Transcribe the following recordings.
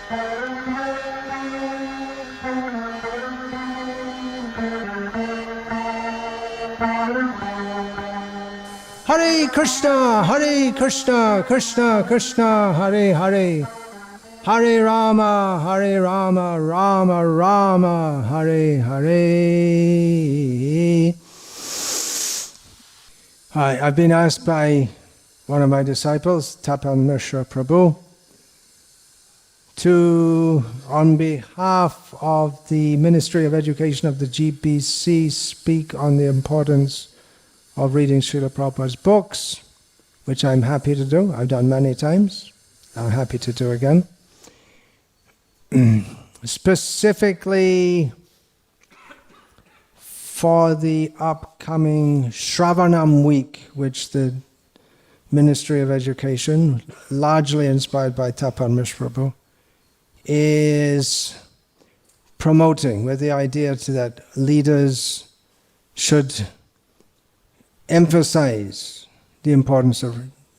Hare Krishna, Krishna Krishna, Hare Hare, Hare Rama, Rama Rama, Hare Hare. Hi, I've been asked by one of my disciples, Tapan Mishra Prabhu, to, on behalf of the Ministry of Education of the GBC, speak on the importance of reading Srila Prabhupada's books, which I'm happy to do. I've done many times. I'm happy to do again. Specifically for the upcoming Shravanam week, which the Ministry of Education, largely inspired by Tapan Mishra Prabhu, is promoting, with the idea that leaders should emphasize the importance of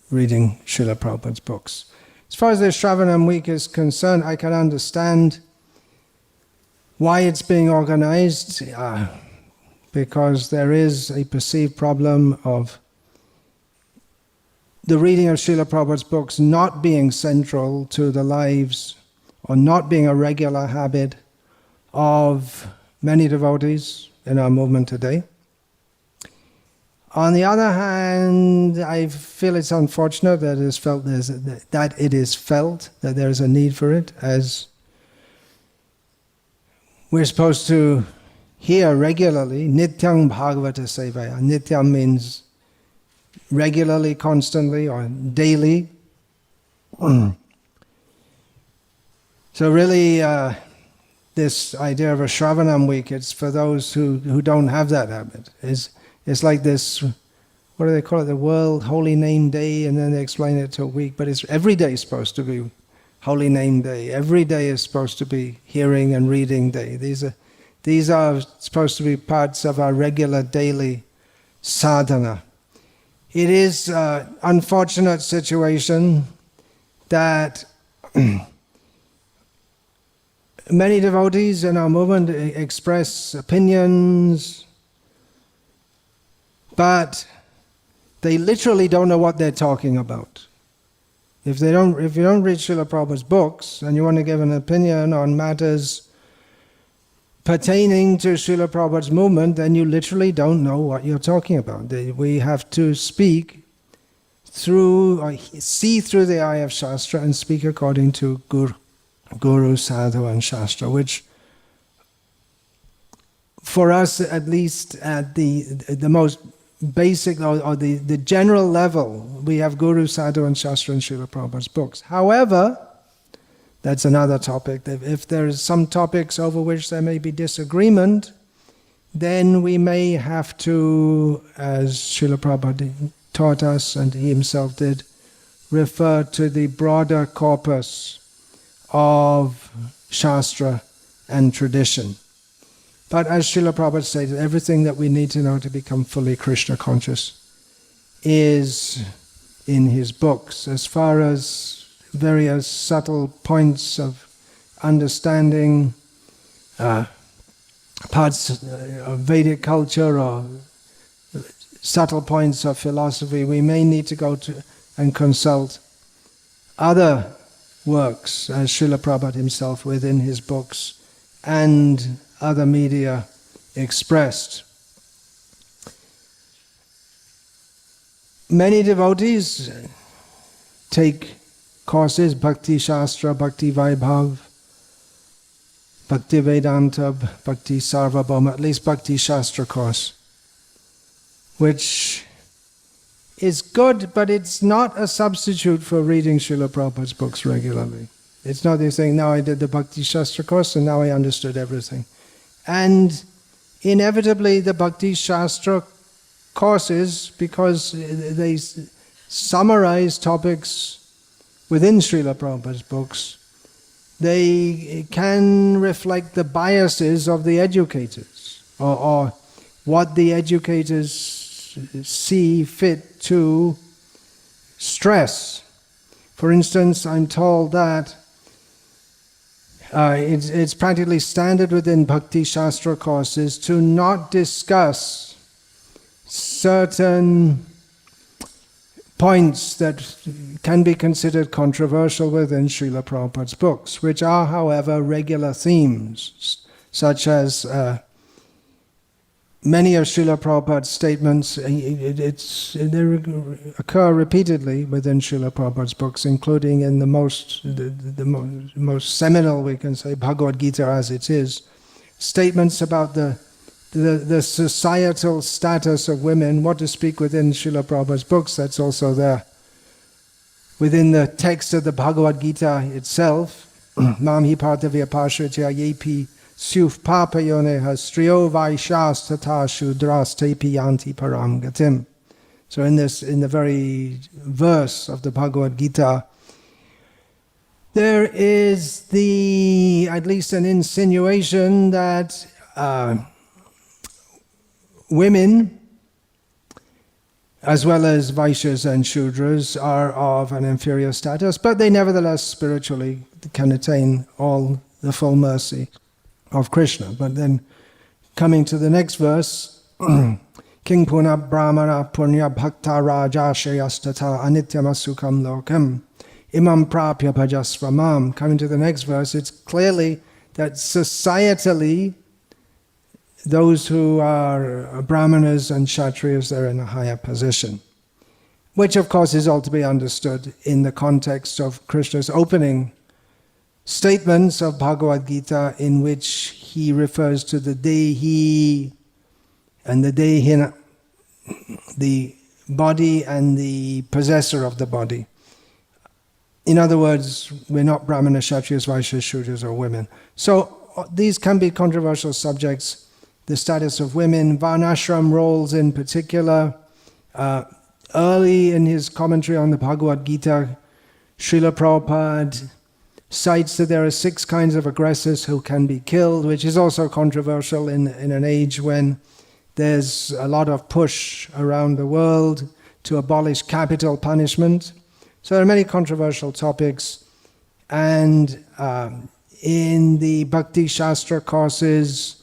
reading Srila Prabhupada's books. As far as the Shravanam week is concerned, I can understand why it's being organized, because there is a perceived problem of the reading of Srila Prabhupada's books not being central to the lives, or not being a regular habit of many devotees in our movement today. On the other hand, I feel it's unfortunate that it is felt that there is a need for it, as we're supposed to hear regularly, Nityam Bhagavata Sevaya. Nityam means regularly, constantly, or daily. So really, this idea of a Shravanam week, it's for those who don't have that habit. It's like this, what do they call it, the World Holy Name Day, and then they explain it to a week, but it's every day is supposed to be Holy Name Day. Every day is supposed to be hearing and reading day. These are supposed to be parts of our regular daily sadhana. It is an unfortunate situation that many devotees in our movement express opinions, but they literally don't know what they're talking about. If you don't read Srila Prabhupada's books and you want to give an opinion on matters pertaining to Srila Prabhupada's movement, then you literally don't know what you're talking about. We have to speak through, or see through the eye of Shastra and speak according to Guru, Sadhu and Shastra, which for us, at least at the most basic or the general level, we have Guru, Sadhu and Shastra in Srila Prabhupada's books. However, that's another topic. If there is some topics over which there may be disagreement, then we may have to, as Srila Prabhupada taught us, and he himself did, refer to the broader corpus of Shastra and tradition. But as Srila Prabhupada said, everything that we need to know to become fully Krishna conscious is in his books. As far as various subtle points of understanding, parts of Vedic culture or subtle points of philosophy, we may need to go to and consult other works, as Srila Prabhupada himself within his books and other media expressed. Many devotees take courses, Bhakti Shastra, Bhakti Vaibhav, Bhakti Vedanta, Bhakti Sarvabhauma, at least Bhakti Shastra course, which is good, but it's not a substitute for reading Srila Prabhupada's books regularly. It's not you're saying, now I did the Bhakti Shastra course and now I understood everything. And inevitably the Bhakti Shastra courses, because they summarize topics within Srila Prabhupada's books, they can reflect the biases of the educators, or what the educators see fit to stress. For instance, I'm told that it's practically standard within Bhakti Shastra courses to not discuss certain points that can be considered controversial within Srila Prabhupada's books, which are, however, regular themes, such as many of Srila Prabhupada's statements, they occur repeatedly within Srila Prabhupada's books, including in the most seminal, we can say, Bhagavad Gita as it is, statements about the societal status of women, what to speak within Srila Prabhupada's books, that's also there. Within the text of the Bhagavad Gita itself, Mam hi partavya pashritya yepi Syuf papayoneha striyo vaishas tata shudras tepi yanti param gatim. So in the very verse of the Bhagavad Gita, there is at least an insinuation that women, as well as Vaishyas and Shudras, are of an inferior status, but they nevertheless spiritually can attain all the full mercy of Krishna. But then, coming to the next verse, King Puna Brahmana Punya Bhakta Raja Shayastata Anityam Lokam Imam Prapya Bhajasvamam. Coming to the next verse, it's clearly that societally, those who are Brahmanas and Kshatriyas, they're in a higher position. Which, of course, is all to be understood in the context of Krishna's opening statements of Bhagavad Gita, in which he refers to the Dehi and the Dehina, the body and the possessor of the body. In other words, we're not Brahmana, Kshatriyas, Vaishyas, Shudras, or women. So these can be controversial subjects. The status of women, Varnashram roles in particular. Early in his commentary on the Bhagavad Gita, Srila Prabhupada cites that there are 6 kinds of aggressors who can be killed, which is also controversial in an age when there's a lot of push around the world to abolish capital punishment. So there are many controversial topics, and in the Bhakti Shastra courses,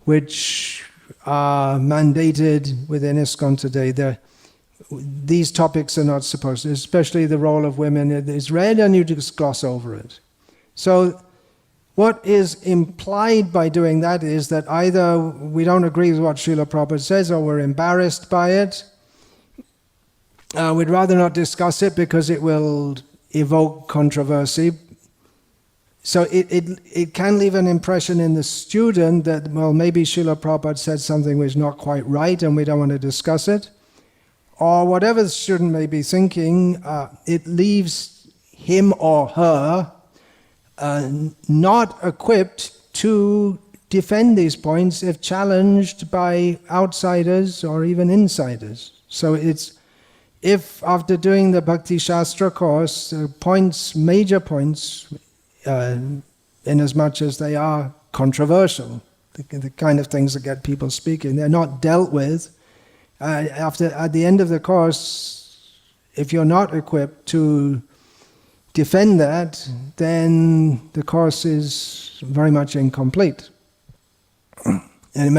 which are mandated within ISKCON today, these topics are not supposed to, especially the role of women. It is read and you just gloss over it. So what is implied by doing that is that either we don't agree with what Srila Prabhupada says, or we're embarrassed by it. We'd rather not discuss it because it will evoke controversy. So it can leave an impression in the student that, well, maybe Srila Prabhupada said something which is not quite right and we don't want to discuss it. Or whatever the student may be thinking, it leaves him or her not equipped to defend these points if challenged by outsiders or even insiders. So if after doing the Bhakti Shastra course, major points, in as much as they are controversial, the kind of things that get people speaking, they're not dealt with, at the end of the course, if you're not equipped to defend that, then the course is very much incomplete. And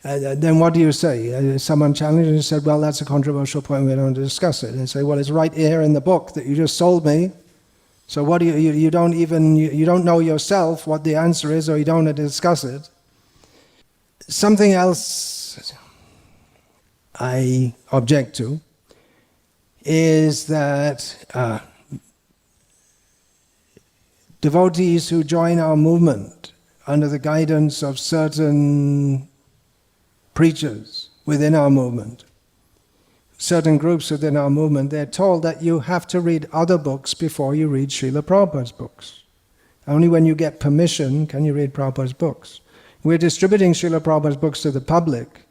then what do you say? Someone challenged and said, well, that's a controversial point, we don't discuss it. And say, well, it's right here in the book that you just sold me. So what do you don't know yourself what the answer is, or you don't want to discuss it. Something else I object to is that devotees who join our movement under the guidance of certain preachers within our movement, certain groups within our movement, they're told that you have to read other books before you read Srila Prabhupada's books. Only when you get permission can you read Prabhupada's books. We're distributing Srila Prabhupada's books to the public,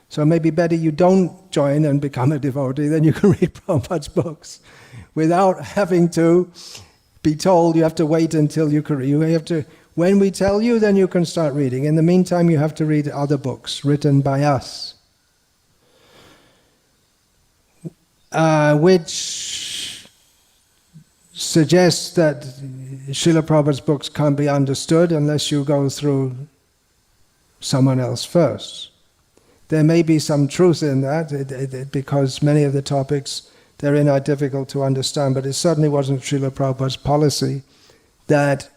so maybe better you don't join and become a devotee, then you can read Prabhupada's books without having to be told you have to wait until you can read. You have to, when we tell you, then you can start reading. In the meantime, you have to read other books written by us, which suggests that Srila Prabhupada's books can't be understood unless you go through someone else first. There may be some truth in that, because many of the topics therein are difficult to understand, but it certainly wasn't Srila Prabhupada's policy that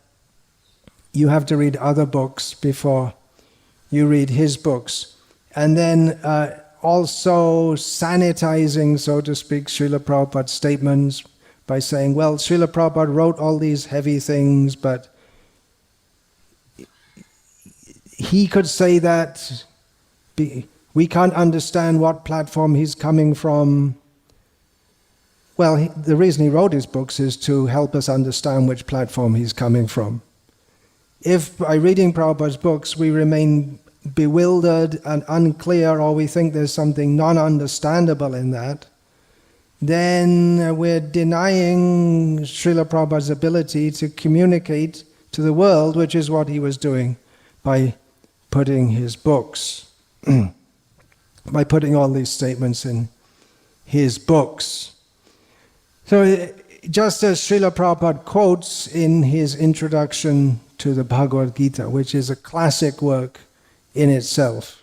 you have to read other books before you read his books. And then also sanitizing, so to speak, Srila Prabhupada's statements by saying, well, Srila Prabhupada wrote all these heavy things, but he could say that we can't understand what platform he's coming from. Well, the reason he wrote his books is to help us understand which platform he's coming from. If by reading Prabhupada's books we remain bewildered and unclear, or we think there's something non-understandable in that, then we're denying Srila Prabhupada's ability to communicate to the world, which is what he was doing by putting his books, by putting all these statements in his books. So just as Srila Prabhupada quotes in his introduction to the Bhagavad Gita, which is a classic work in itself,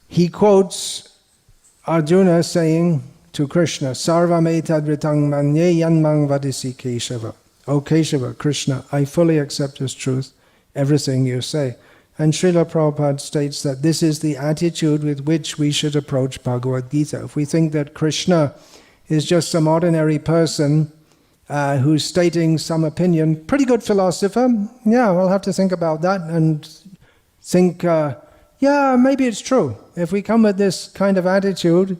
he quotes Arjuna saying to Krishna, Sarvam etadritang manye yanmang vadisi Keshava. O Keshava, Krishna, I fully accept as truth everything you say. And Srila Prabhupada states that this is the attitude with which we should approach Bhagavad Gita. If we think that Krishna is just some ordinary person who's stating some opinion, pretty good philosopher, yeah, we'll have to think about that and think, yeah, maybe it's true. If we come with this kind of attitude,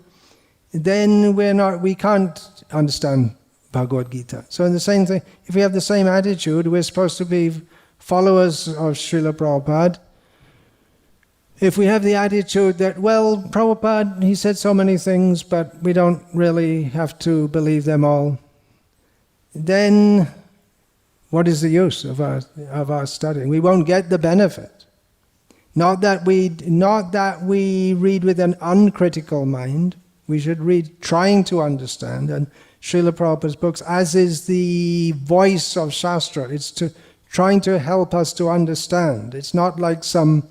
then we can't understand Bhagavad Gita. So in the same thing, if we have the same attitude, we're supposed to be followers of Srila Prabhupada. If we have the attitude that, well, Prabhupada, he said so many things, but we don't really have to believe them all, then what is the use of our studying? We won't get the benefit. Not that we read with an uncritical mind. We should read trying to understand. And Srila Prabhupada's books, as is the voice of Shastra, it's trying to help us to understand. It's not like some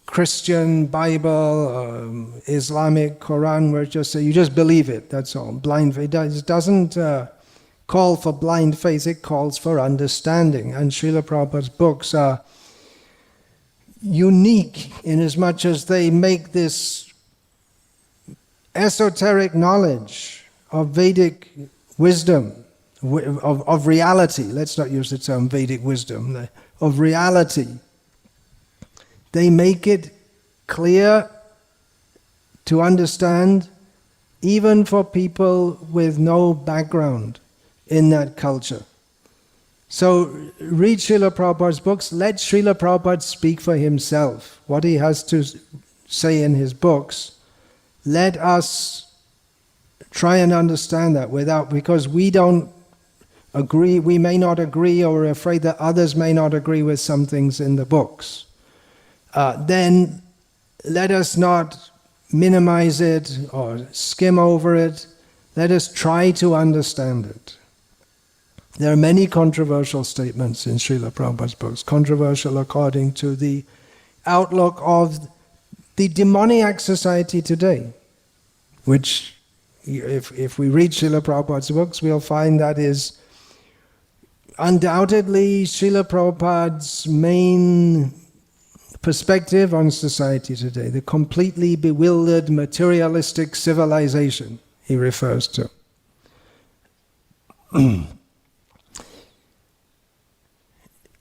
Christian Bible, Islamic Quran, where it just say you just believe it, that's all. Blind faith. It doesn't call for blind faith, it calls for understanding. And Srila Prabhupada's books are unique in as much as they make this esoteric knowledge of Vedic wisdom, of reality, let's not use the term Vedic wisdom, of reality. They make it clear to understand even for people with no background in that culture. So read Srila Prabhupada's books, let Srila Prabhupada speak for himself. What he has to say in his books, let us try and understand that because we don't agree, we may not agree, or we're afraid that others may not agree with some things in the books. Then let us not minimize it or skim over it. Let us try to understand it. There are many controversial statements in Srila Prabhupada's books, controversial according to the outlook of the demoniac society today, which, if we read Srila Prabhupada's books, we'll find that is undoubtedly Srila Prabhupada's main perspective on society today, the completely bewildered materialistic civilization he refers to.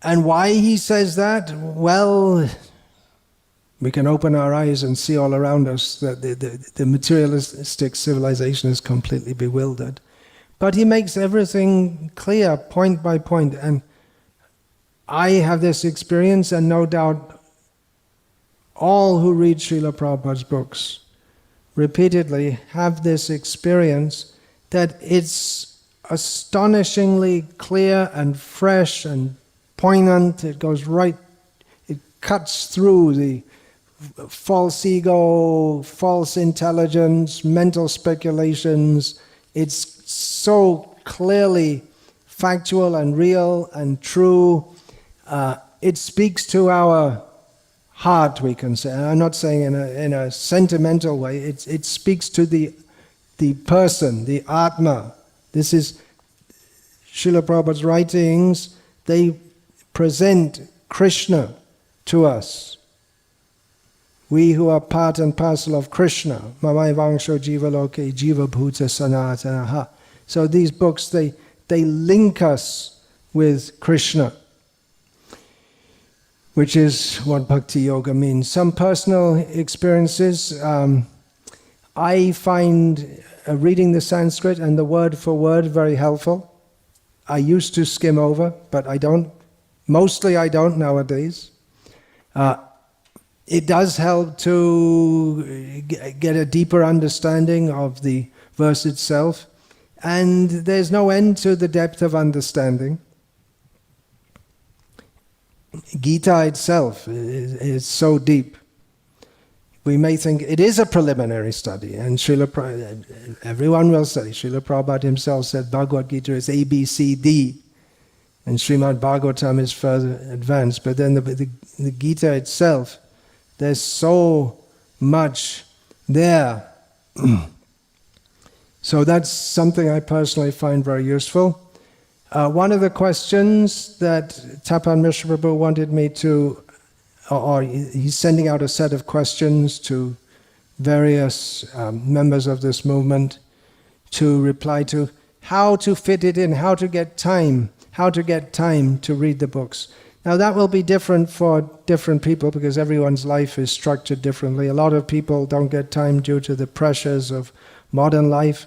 And why he says that? Well, we can open our eyes and see all around us that the materialistic civilization is completely bewildered. But he makes everything clear, point by point. And I have this experience, and no doubt all who read Srila Prabhupada's books repeatedly have this experience, that it's astonishingly clear and fresh and poignant. It goes right, it cuts through the false ego, false intelligence, mental speculations. It's so clearly factual and real and true. It speaks to our heart, we can say. And I'm not saying in a sentimental way. It speaks to the person, the Atma. This is Srila Prabhupada's writings. They present Krishna to us. We who are part and parcel of Krishna. Mamai vangsho jiva loke jiva bhuta sanatanaha. So these books, they link us with Krishna, which is what Bhakti Yoga means. Some personal experiences. I find reading the Sanskrit and the word for word very helpful. I used to skim over, but I don't. Mostly I don't nowadays. It does help to get a deeper understanding of the verse itself. And there's no end to the depth of understanding. Gita itself is so deep. We may think it is a preliminary study, and everyone will say, Srila Prabhupada himself said Bhagavad Gita is A, B, C, D, and Srimad Bhagavatam is further advanced. But then the Gita itself, there's so much there. So that's something I personally find very useful. One of the questions that Tapan Mishra Prabhu wanted me to, or he's sending out a set of questions to various members of this movement to reply to, how to fit it in, how to get time to read the books. Now that will be different for different people because everyone's life is structured differently. A lot of people don't get time due to the pressures of modern life.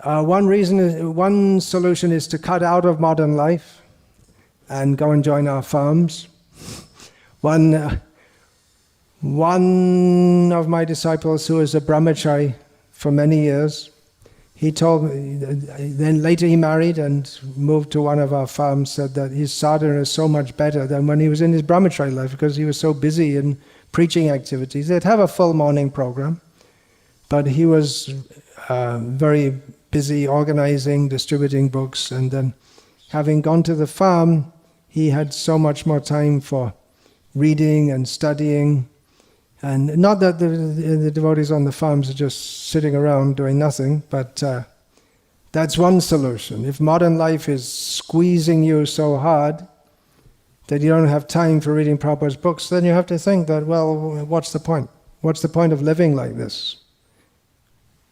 One solution is to cut out of modern life and go and join our farms. One of my disciples who was a brahmachari for many years, he told me, then later he married and moved to one of our farms, said that his sadhana is so much better than when he was in his brahmachari life because he was so busy in preaching activities. They'd have a full morning program, but he was very busy organizing, distributing books, and then having gone to the farm, he had so much more time for reading and studying. And not that the devotees on the farms are just sitting around doing nothing, but that's one solution. If modern life is squeezing you so hard that you don't have time for reading Prabhupada's books, then you have to think that, well, what's the point? What's the point of living like this?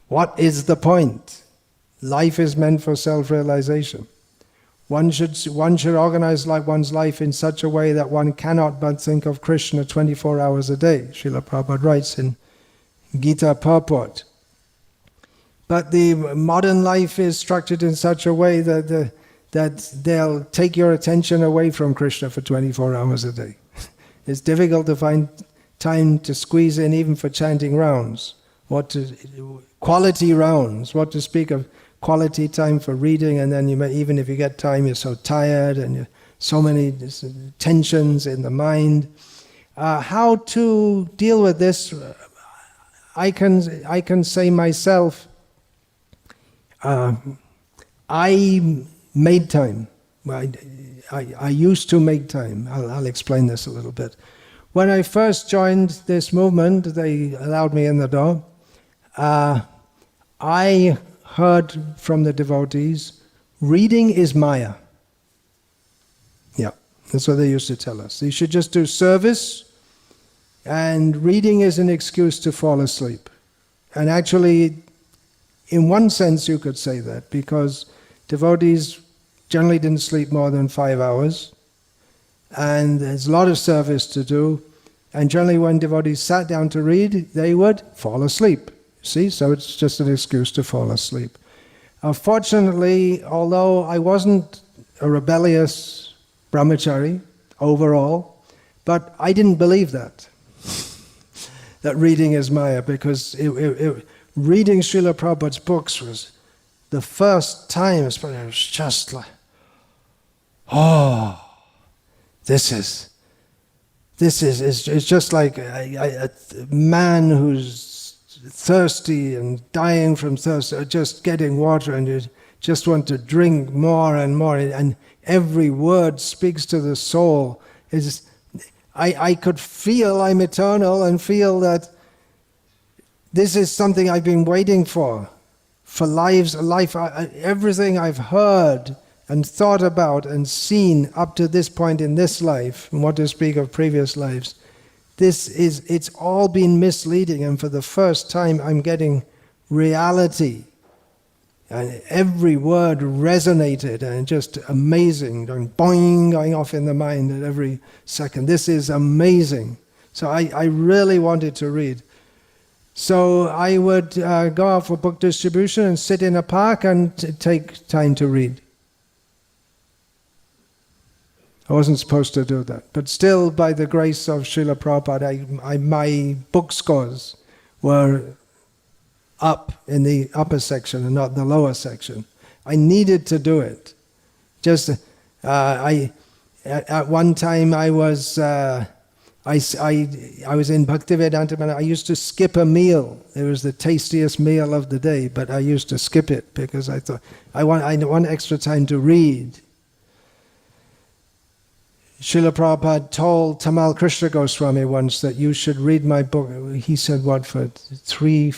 What is the point? Life is meant for self-realization. One should organize one's life in such a way that one cannot but think of Krishna 24 hours a day. Srila Prabhupada writes in Gita Purport. But the modern life is structured in such a way that they'll take your attention away from Krishna for 24 hours a day. It's difficult to find time to squeeze in even for chanting rounds. Quality rounds, what to speak of quality time for reading, and then even if you get time, you're so tired and so many tensions in the mind. How to deal with this? I can say myself, I made time. I used to make time. I'll explain this a little bit. When I first joined this movement, they allowed me in the door. I heard from the devotees, reading is Maya. Yeah, that's what they used to tell us. You should just do service, and reading is an excuse to fall asleep. And actually, in one sense you could say that, because devotees generally didn't sleep more than 5 hours, and there's a lot of service to do, and generally when devotees sat down to read, they would fall asleep. See, so it's just an excuse to fall asleep. Fortunately, although I wasn't a rebellious brahmachari overall, but I didn't believe that reading is Maya, because reading Srila Prabhupada's books was the first time, it was just like, oh, it's just like a man who's thirsty and dying from thirst, just getting water, and you're just want to drink more and more, and every word speaks to the soul. I could feel I'm eternal and feel that this is something I've been waiting for life. Everything I've heard and thought about and seen up to this point in this life, and what to speak of previous lives, it's all been misleading, and for the first time I'm getting reality. And every word resonated, and just amazing, going boing, going off in the mind at every second. This is amazing. So I really wanted to read. So I would go out for book distribution and sit in a park and take time to read. I wasn't supposed to do that. But still, by the grace of Srila Prabhupada, my book scores were up in the upper section and not the lower section. I needed to do it. Just at one time I was in Bhaktivedanta. I used to skip a meal. It was the tastiest meal of the day, but I used to skip it because I thought I want extra time to read. Srila Prabhupada told Tamal Krishna Goswami once that you should read my book. He said, what, for 3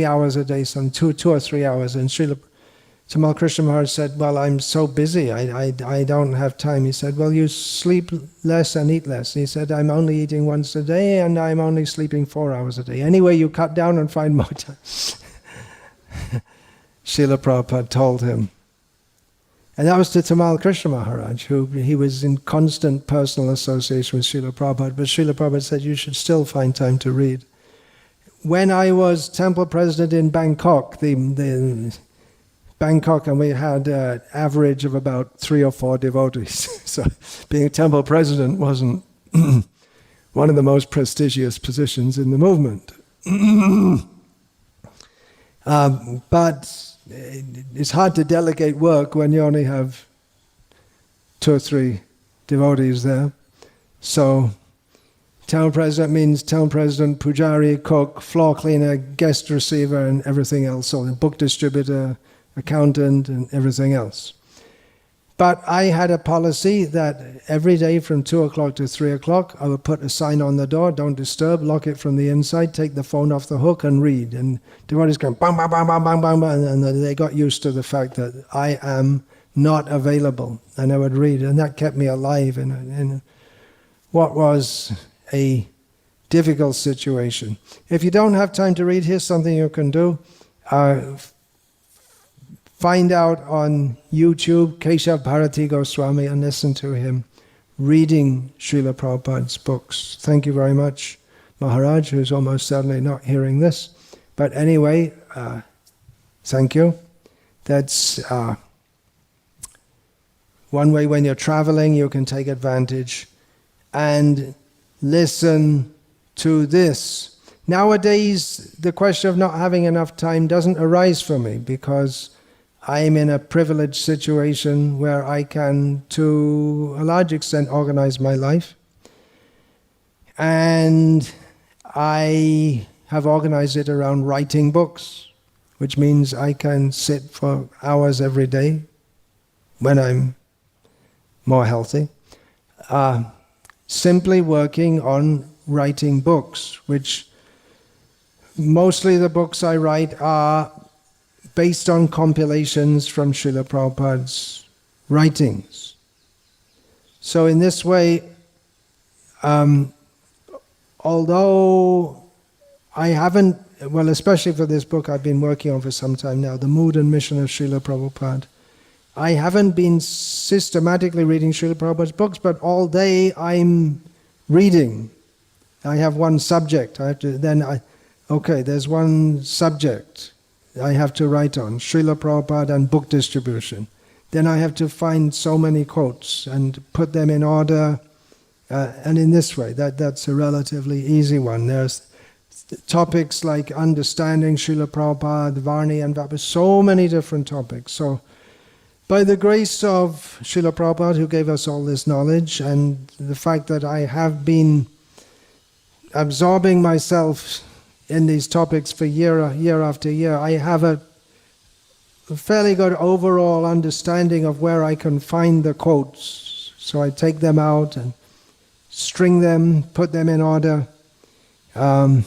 hours a day, some 2 or 3 hours. And Tamal Krishna Maharaj said, well, I'm so busy, I don't have time. He said, well, you sleep less and eat less. He said, I'm only eating once a day and I'm only sleeping 4 hours a day. Anyway, you cut down and find more time. Srila Prabhupada told him. And that was to Tamal Krishna Maharaj, he was in constant personal association with Srila Prabhupada, but Srila Prabhupada said you should still find time to read. When I was temple president in Bangkok, Bangkok, and we had an average of about 3 or 4 devotees. So being a temple president wasn't one of the most prestigious positions in the movement. But it's hard to delegate work when you only have 2 or 3 devotees there. So town president means town president, pujari, cook, floor cleaner, guest receiver, and everything else. So book distributor, accountant, and everything else. But I had a policy that every day from 2 o'clock to 3 o'clock, I would put a sign on the door, don't disturb, lock it from the inside, take the phone off the hook and read. And devotees going bang, bang, bang, bang, bang, bang, bang, and they got used to the fact that I am not available. And I would read, and that kept me alive in what was a difficult situation. If you don't have time to read, here's something you can do. Find out on YouTube Keshav Bharati Goswami and listen to him reading Srila Prabhupada's books. Thank you very much, Maharaja, who's almost certainly not hearing this. But anyway, thank you. That's one way when you're traveling, you can take advantage and listen to this. Nowadays, the question of not having enough time doesn't arise for me because I'm in a privileged situation where I can, to a large extent, organize my life. And I have organized it around writing books, which means I can sit for hours every day when I'm more healthy, simply working on writing books, which mostly the books I write are based on compilations from Srila Prabhupada's writings. So in this way, although I haven't, well, especially for this book I've been working on for some time now, The Mood and Mission of Srila Prabhupada, I haven't been systematically reading Srila Prabhupada's books, but all day I'm reading. I have one subject. I have to, there's one subject I have to write on, Srila Prabhupada and book distribution. Then I have to find so many quotes and put them in order, and in this way, that's a relatively easy one. There's topics like understanding Srila Prabhupada, Varni and Vabha, so many different topics. So by the grace of Srila Prabhupada, who gave us all this knowledge, and the fact that I have been absorbing myself in these topics for year after year, I have a a fairly good overall understanding of where I can find the quotes. So I take them out and string them, put them in order from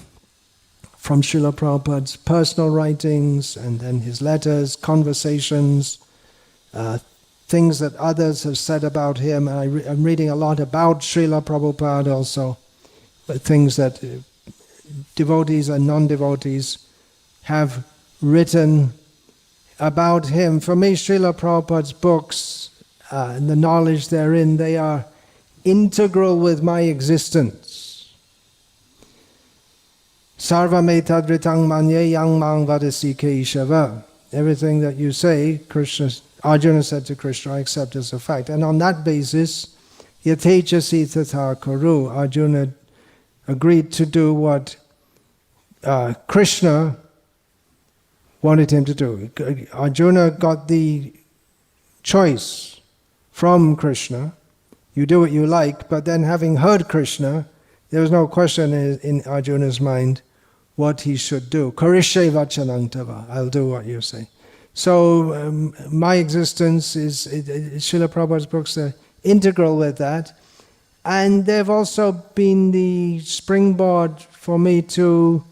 Srila Prabhupada's personal writings, and then his letters, conversations, things that others have said about him. And I'm reading a lot about Srila Prabhupada also, but things that devotees and non-devotees have written about him. For me, Srila Prabhupada's books and the knowledge therein, they are integral with my existence. Sarva me tadritang manye yang mang vadasi keshava. Everything that you say, Arjuna said to Krishna, I accept as a fact. And on that basis, yatejasi tatha kuru, Arjuna agreed to do what Krishna wanted him to do. Arjuna got the choice from Krishna. You do what you like, but then having heard Krishna, there was no question in Arjuna's mind what he should do. Karishe vachanang tava, I'll do what you say. So my existence is, Srila Prabhupada's books are integral with that. And they've also been the springboard for me to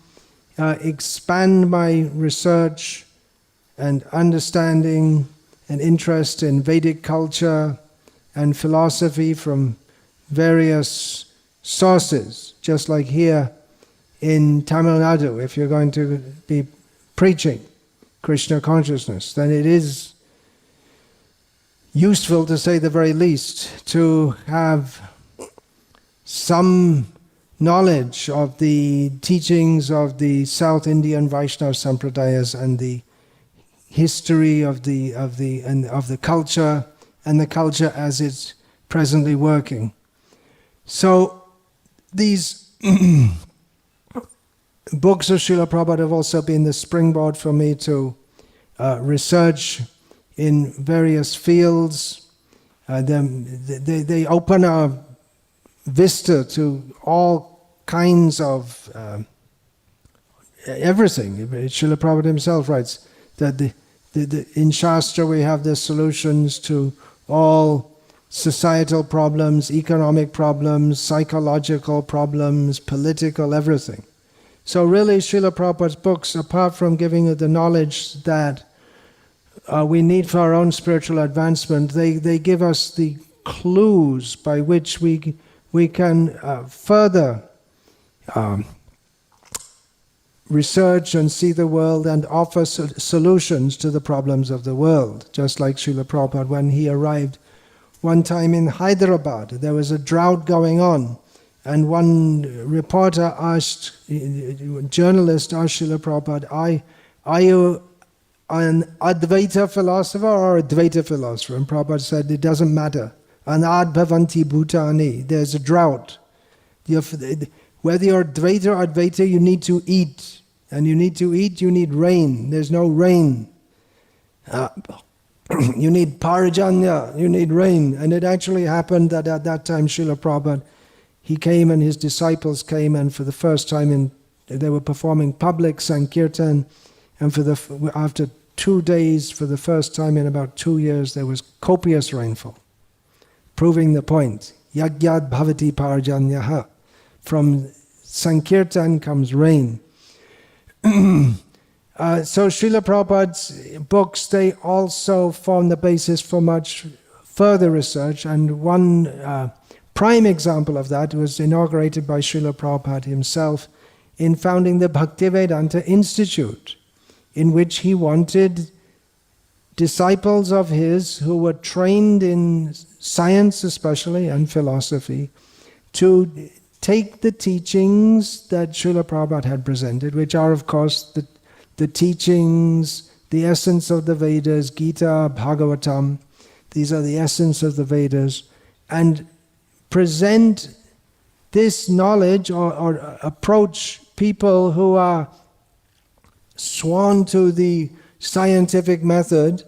expand my research and understanding and interest in Vedic culture and philosophy from various sources. Just like here in Tamil Nadu, if you're going to be preaching Krishna Consciousness, then it is useful, to say the very least, to have some knowledge of the teachings of the South Indian Vaishnava Sampradayas and the history of the culture and the culture as it's presently working. So these books of Srila Prabhupada have also been the springboard for me to research in various fields. They open a vista to all kinds of everything. Srila Prabhupada himself writes that in Shastra we have the solutions to all societal problems, economic problems, psychological problems, political, everything. So really Srila Prabhupada's books, apart from giving us the knowledge that we need for our own spiritual advancement, they give us the clues by which we can further research and see the world and offer solutions to the problems of the world. Just like Srila Prabhupada, when he arrived one time in Hyderabad, there was a drought going on, and one reporter asked, journalist asked Srila Prabhupada, are you an Advaita philosopher or a Dvaita philosopher? And Prabhupada said, it doesn't matter. Anad bhavanti bhutani, there's a drought. Whether you're Dvaita or Advaita, you need to eat. And you need to eat, you need rain. There's no rain. You need parajanya, you need rain. And it actually happened that at that time Srila Prabhupada, he came and his disciples came, and for the first time they were performing public sankirtan, and after 2 days, for the first time in about 2 years, there was copious rainfall, proving the point. Yagyad bhavati parajanyaha. From sankirtan comes rain. So Srila Prabhupada's books, they also form the basis for much further research, and one prime example of that was inaugurated by Srila Prabhupada himself in founding the Bhaktivedanta Institute, in which he wanted disciples of his who were trained in science especially and philosophy to take the teachings that Srila Prabhupada had presented, which are of course the teachings, the essence of the Vedas, Gita, Bhagavatam. These are the essence of the Vedas, and present this knowledge or approach people who are sworn to the scientific method,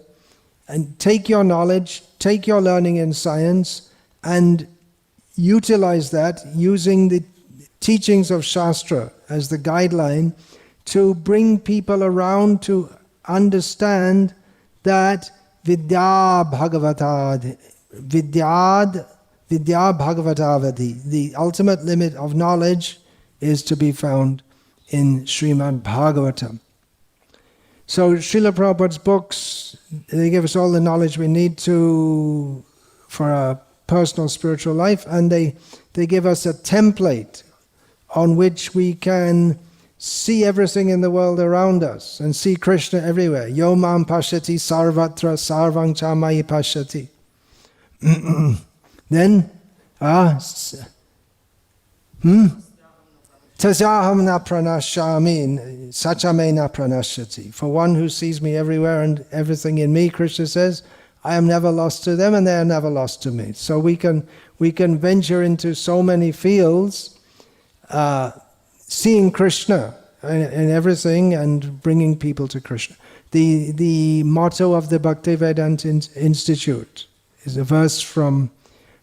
and take your knowledge, take your learning in science, and utilize that using the teachings of Shastra as the guideline to bring people around to understand that Vidya Bhagavatavadi, the ultimate limit of knowledge, is to be found in Srimad Bhagavatam. So Srila Prabhupada's books, they give us all the knowledge we need for a personal spiritual life, and they give us a template on which we can see everything in the world around us and see Krishna everywhere. Yo mam pashyati sarvatra sarvang cha mayi pashyati. Then, tasyaham na pranashami sachame na pranashyati. For one who sees me everywhere and everything in me, Krishna says, I am never lost to them and they are never lost to me. So we can venture into so many fields, seeing Krishna in everything and bringing people to Krishna. The motto of the Bhaktivedanta Institute is a verse from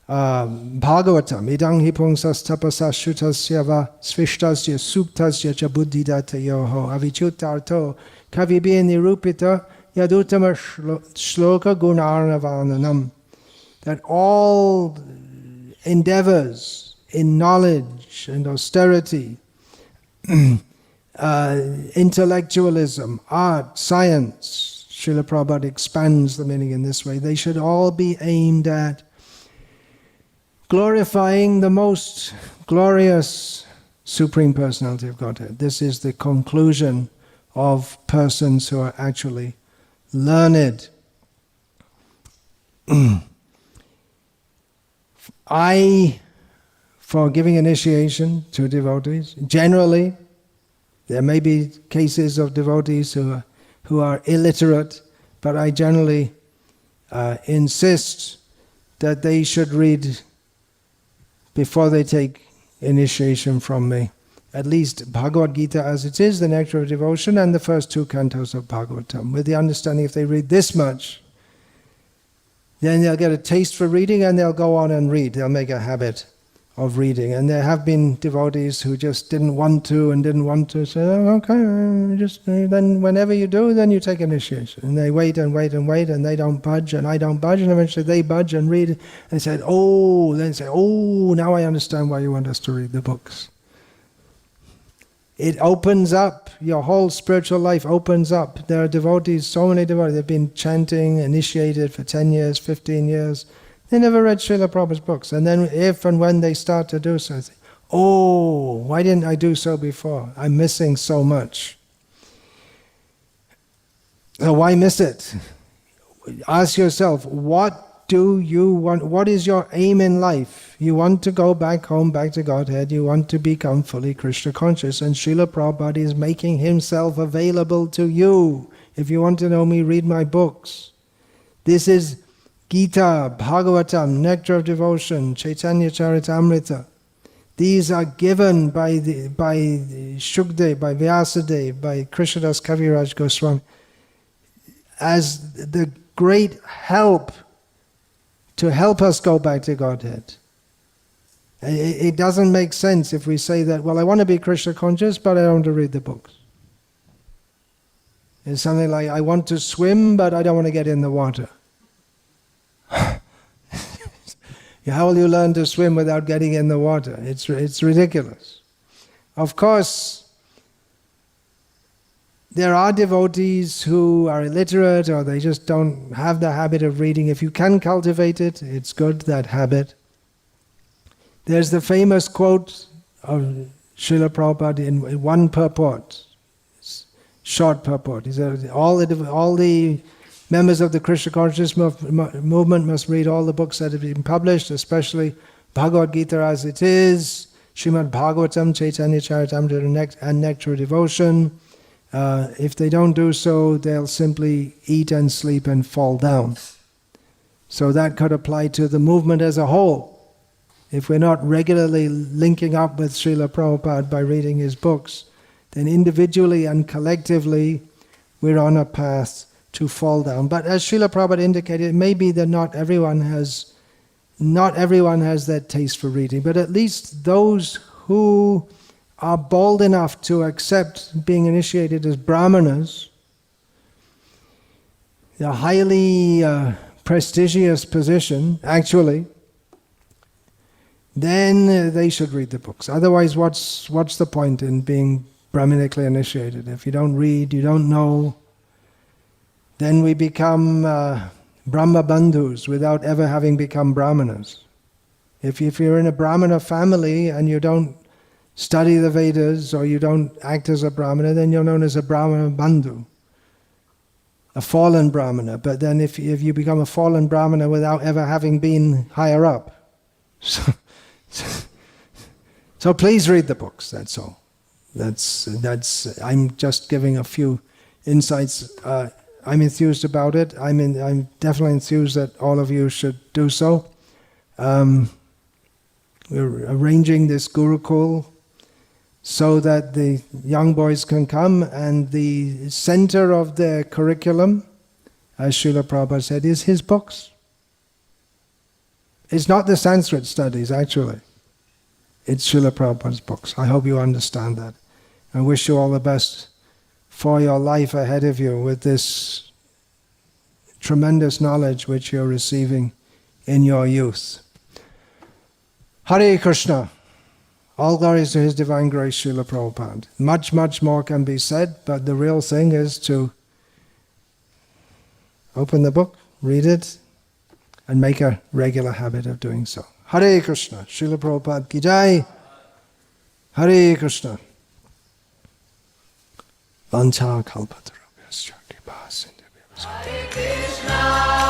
Bhagavatam. Idang hi pungsas tapasas shutasya va svishtasya suptasya cha buddhidata yoho avichutarto kavibi nirupita yadutama shloka gunarnavananam. That all endeavors in knowledge and austerity, intellectualism, art, science, Srila Prabhupada expands the meaning in this way. They should all be aimed at glorifying the most glorious Supreme Personality of Godhead. This is the conclusion of persons who are actually learned. For giving initiation to devotees, generally, there may be cases of devotees who are illiterate, but I generally insist that they should read, before they take initiation from me, at least Bhagavad Gita as it is, the Nectar of Devotion, and the first 2 cantos of Bhagavatam, with the understanding if they read this much, then they'll get a taste for reading and they'll go on and read. They'll make a habit of reading. And there have been devotees who just didn't want to, say, oh, okay, then whenever you do, then you take initiation. And they wait and wait and wait, and they don't budge, and I don't budge, and eventually they budge and read, and say, now I understand why you want us to read the books. It opens up, your whole spiritual life opens up. There are devotees, so many devotees, they've been chanting, initiated for 10 years, 15 years. They never read Srila Prabhupada's books. And then if and when they start to do so, they think, why didn't I do so before? I'm missing so much. So why miss it? Ask yourself, what do you want? What is your aim in life? You want to go back home, back to Godhead. You want to become fully Krishna conscious. And Srila Prabhupada is making himself available to you. If you want to know me, read my books. This is Gita, Bhagavatam, Nectar of Devotion, Chaitanya Charitamrita. These are given by Shukdev, by Vyasadeva, by Krishnadas Kaviraj Goswami as the great help to help us go back to Godhead. It doesn't make sense if we say that, well, I want to be Krishna conscious, but I don't want to read the books. It's something like, I want to swim, but I don't want to get in the water. How will you learn to swim without getting in the water? It's ridiculous. Of course, there are devotees who are illiterate or they just don't have the habit of reading. If you can cultivate it, it's good, that habit. There's the famous quote of Srila Prabhupada in one purport, short purport. He said, all the members of the Krishna Consciousness movement must read all the books that have been published, especially Bhagavad Gita as it is, Srimad Bhagavatam, Chaitanya Charitamrita, and Nectar of Devotion. If they don't do so, they'll simply eat and sleep and fall down. So that could apply to the movement as a whole. If we're not regularly linking up with Srila Prabhupada by reading his books, then individually and collectively we're on a path to fall down. But as Srila Prabhupada indicated, it may be that not everyone has that taste for reading, but at least those who are bold enough to accept being initiated as brahmanas, a highly prestigious position, actually, then they should read the books. Otherwise, what's the point in being Brahmanically initiated? If you don't read, you don't know, then we become Brahma Bandhus without ever having become Brahmanas. If you're in a Brahmana family and you don't study the Vedas or you don't act as a Brahmana, then you're known as a Brahmana Bandhu, a fallen Brahmana. But then if you become a fallen Brahmana without ever having been higher up. So please read the books, that's all. I'm just giving a few insights. I'm enthused about it. I'm definitely enthused that all of you should do so. We're arranging this Gurukul so that the young boys can come, and the center of their curriculum, as Srila Prabhupada said, is his books. It's not the Sanskrit studies, actually. It's Srila Prabhupada's books. I hope you understand that. I wish you all the best for your life ahead of you with this tremendous knowledge which you're receiving in your youth. Hare Krishna. All glories to His Divine Grace, Srila Prabhupada. Much, much more can be said, but the real thing is to open the book, read it, and make a regular habit of doing so. Hare Krishna. Srila Prabhupada ki jai. Hare Krishna. Vancha kalpatarabhyascha kripa sindhubhyascha. Hare Krishna.